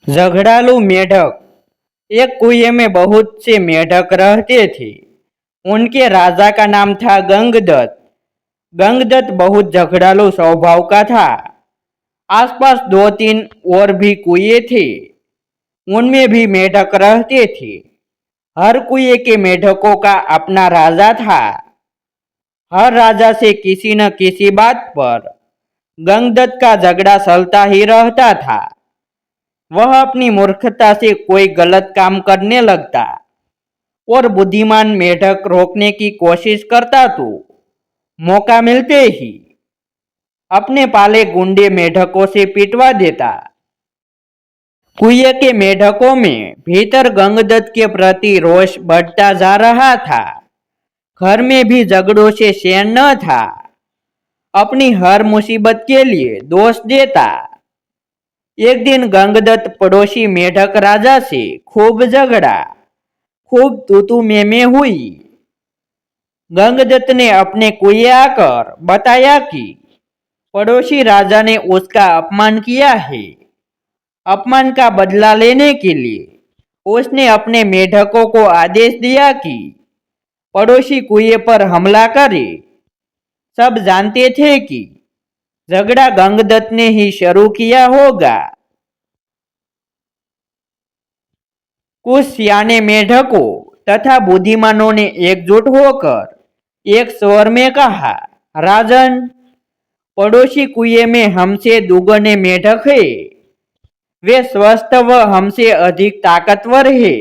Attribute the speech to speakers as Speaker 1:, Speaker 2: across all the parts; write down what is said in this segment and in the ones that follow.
Speaker 1: झगड़ालू मेढक। एक कुएं में बहुत से मेढक रहते थे। उनके राजा का नाम था गंगदत्त। गंगदत्त बहुत झगड़ालू स्वभाव का था। आसपास दो तीन और भी कुएं थे, उनमें भी मेढक रहते थे। हर कुएं के मेढकों का अपना राजा था। हर राजा से किसी न किसी बात पर गंगदत्त का झगड़ा चलता ही रहता था। वह अपनी मूर्खता से कोई गलत काम करने लगता और बुद्धिमान मेढक रोकने की कोशिश करता तो मौका मिलते ही अपने पाले गुंडे मेढकों से पिटवा देता। कुएं के मेढकों में भीतर गंगदत्त के प्रति रोष बढ़ता जा रहा था। घर में भी झगड़ों से चैन न था। अपनी हर मुसीबत के लिए दोष देता। एक दिन गंगदत्त पड़ोसी मेढक राजा से खूब झगड़ा। खूब तू में हुई। गंगदत्त ने अपने कुएं आकर बताया कि पड़ोसी राजा ने उसका अपमान किया है। अपमान का बदला लेने के लिए उसने अपने मेढकों को आदेश दिया कि पड़ोसी कुएं पर हमला करे। सब जानते थे कि झगड़ा गंगदत्त ने ही शुरू किया होगा। कुछ सियाने मेढकों तथा बुद्धिमानों ने एकजुट होकर एक स्वर में कहा, राजन, पड़ोसी कुएं में हमसे दुगने मेढक है। वे स्वस्थ व हमसे अधिक ताकतवर है।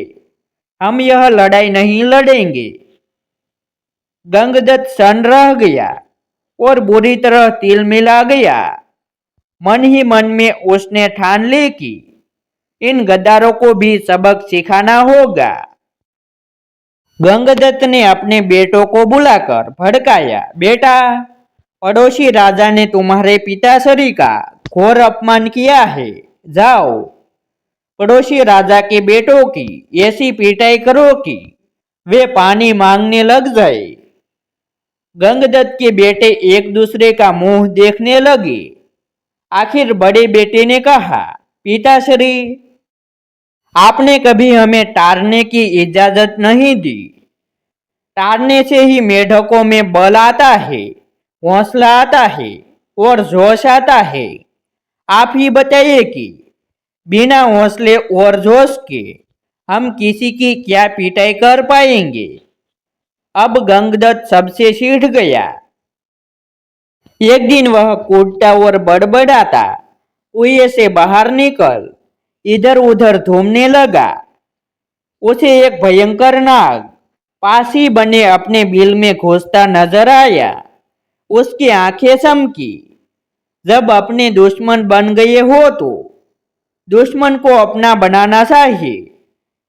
Speaker 1: हम यह लड़ाई नहीं लड़ेंगे। गंगदत्त सन्न रह गया और बुरी तरह तिल मिला गया। मन ही मन में उसने ठान ली कि इन गद्दारों को भी सबक सिखाना होगा। गंगदत्त ने अपने बेटों को बुलाकर भड़काया, बेटा, पड़ोसी राजा ने तुम्हारे पिताश्री का घोर अपमान किया है। जाओ, पड़ोसी राजा के बेटों की ऐसी पिटाई करो कि वे पानी मांगने लग जाए। गंगदत्त के बेटे एक दूसरे का मुंह देखने लगे। आखिर बड़े बेटे ने कहा, पिताश्री, आपने कभी हमें टारने की इजाजत नहीं दी। टारने से ही मेढकों में बल आता है, हौसला आता है और जोश आता है। आप ही बताइए कि बिना हौसले और जोश के हम किसी की क्या पिटाई कर पाएंगे। अब गंगदत्त सबसे चिढ़ गया। एक दिन वह कूदता और बड़बड़ाता कुएं से बाहर निकल इधर उधर घूमने लगा। उसे एक भयंकर नाग पास ही बने अपने बिल में घुसता नजर आया। उसकी आंखें चमकी। जब अपने दुश्मन बन गए हो तो दुश्मन को अपना बनाना चाहिए,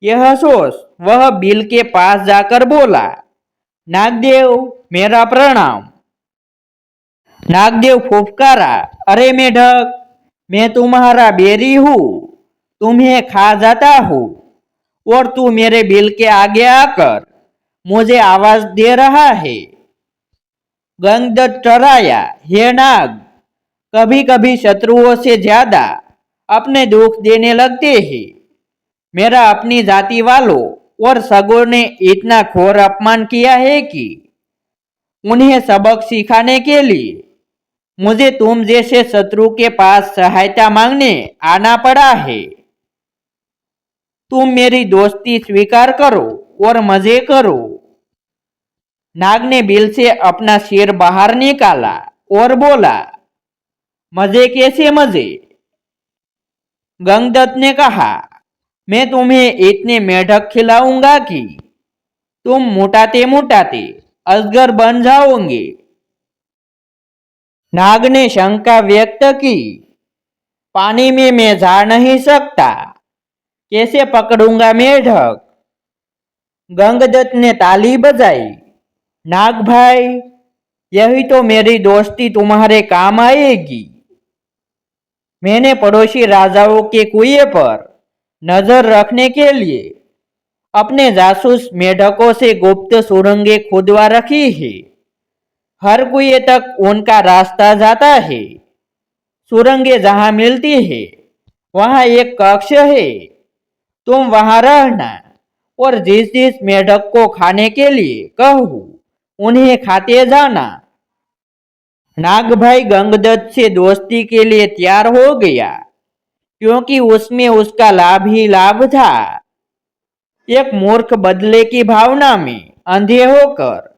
Speaker 1: यह सोच वह बिल के पास जाकर बोला, नागदेव, मेरा प्रणाम। नागदेव फुफकारा, अरे मेढक, मैं तुम्हारा बैरी हूँ, तुम्हें खा जाता हूँ और तू मेरे बिल के आगे आकर मुझे आवाज दे रहा है। गंगदत्त डराया, हे नाग, कभी कभी शत्रुओं से ज्यादा अपने दुख देने लगते हैं। मेरा अपनी जाति वालों और सगों ने इतना घोर अपमान किया है कि उन्हें सबक सिखाने के लिए मुझे तुम जैसे शत्रु के पास सहायता मांगने आना पड़ा है। तुम मेरी दोस्ती स्वीकार करो और मजे करो। नाग ने बिल से अपना सिर बाहर निकाला और बोला, मजे कैसे मजे? गंगदत्त ने कहा, मैं तुम्हें इतने मेढक खिलाऊंगा कि तुम मोटाते मोटाते अजगर बन जाओगे। नाग ने शंका व्यक्त की, पानी में मैं जा नहीं सकता, कैसे पकड़ूंगा मेढक? गंगदत्त ने ताली बजाई, नाग भाई, यही तो मेरी दोस्ती तुम्हारे काम आएगी। मैंने पड़ोसी राजाओं के कुएं पर नजर रखने के लिए अपने जासूस मेढकों से गुप्त सुरंगें खुदवा रखी है। हर कुएं तक उनका रास्ता जाता है। सुरंगें जहां मिलती है वहां एक कक्ष है, तुम वहां रहना और जिस जिस मेढक को खाने के लिए कहूँ उन्हें खाते जाना। नागभाई गंगदत्त से दोस्ती के लिए तैयार हो गया, क्योंकि उसमें उसका लाभ ही लाभ था। एक मूर्ख बदले की भावना में अंधे होकर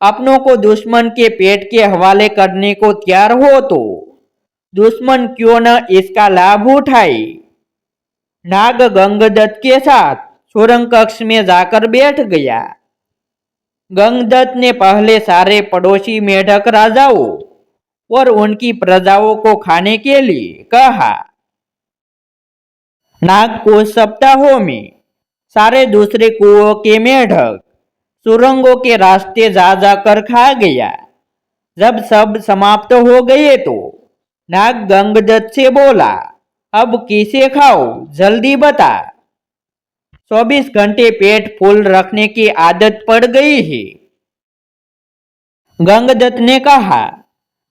Speaker 1: अपनों को दुश्मन के पेट के हवाले करने को तैयार हो तो दुश्मन क्यों न इसका लाभ उठाए। नाग गंगदत्त के साथ सुरंग कक्ष में जाकर बैठ गया। गंगदत्त ने पहले सारे पड़ोसी मेढक राजाओं और उनकी प्रजाओं को खाने के लिए कहा। नाग कुछ सप्ताहों में सारे दूसरे कुओं के मेढक सुरंगों के रास्ते जा जाकर खा गया। जब सब समाप्त हो गए तो नाग गंगदत्त से बोला, अब किसे खाओ, जल्दी बता। 24 घंटे पेट फुल रखने की आदत पड़ गई है। गंगदत्त ने कहा,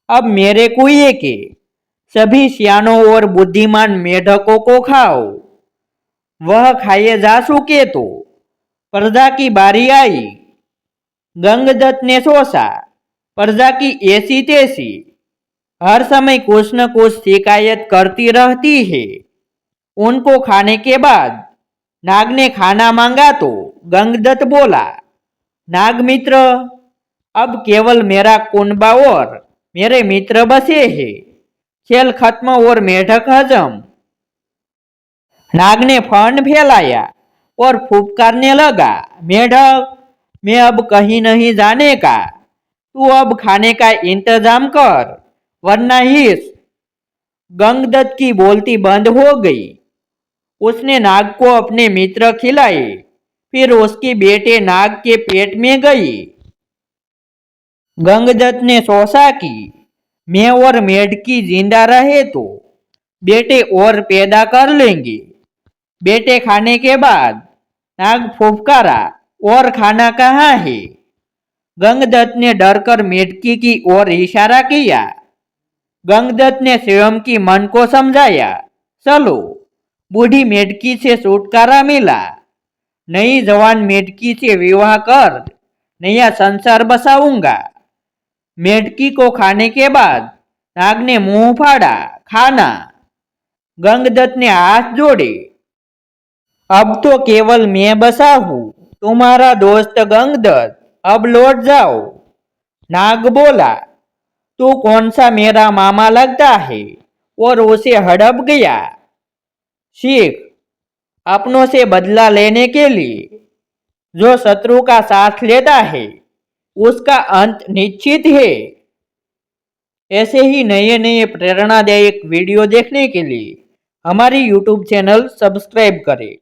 Speaker 1: अब मेरे कुएं के सभी सियानों और बुद्धिमान मेढकों को खाओ। वह खाए जा चुके तो प्रजा की बारी आई। गंगदत्त ने सोचा, प्रजा की ऐसी तैसी हर समय कुछ न कुछ शिकायत करती रहती है। उनको खाने के बाद नाग ने खाना मांगा तो गंगदत्त बोला, नाग मित्र, अब केवल मेरा कुनबा और मेरे मित्र बचे हैं। खेल खत्म और मेढक हजम। नाग ने फन फैलाया और फुफकारने लगा, मेढक, मैं अब कहीं नहीं जाने का। तू अब खाने का इंतजाम कर, वरना हिस। गंगदत्त की बोलती बंद हो गई। उसने नाग को अपने मित्र खिलाए, फिर उसकी बेटे नाग के पेट में गई। गंगदत्त ने सोचा कि मैं और मेढकी जिंदा रहे तो बेटे और पैदा कर लेंगे। बेटे खाने के बाद नाग फुफकारा, और खाना कहाँ है। गंगदत्त ने डरकर मेढकी की ओर इशारा किया। गंगदत्त ने स्वयं की मन को समझाया, चलो, बूढ़ी मेढकी से छुटकारा मिला। नई जवान मेढकी से विवाह कर नया संसार बसाऊंगा। मेढकी को खाने के बाद नाग ने मुंह फाड़ा, खाना। गंगदत्त ने हाथ जोड़े, अब तो केवल मैं बसा हूं, तुम्हारा दोस्त गंगदत्त, अब लौट जाओ। नाग बोला, तू कौन सा मेरा मामा लगता है, और उसे हड़प गया। सीख, अपनों से बदला लेने के लिए जो शत्रु का साथ लेता है उसका अंत निश्चित है। ऐसे ही नए नए प्रेरणादायक वीडियो देखने के लिए हमारी YouTube चैनल सब्सक्राइब करें।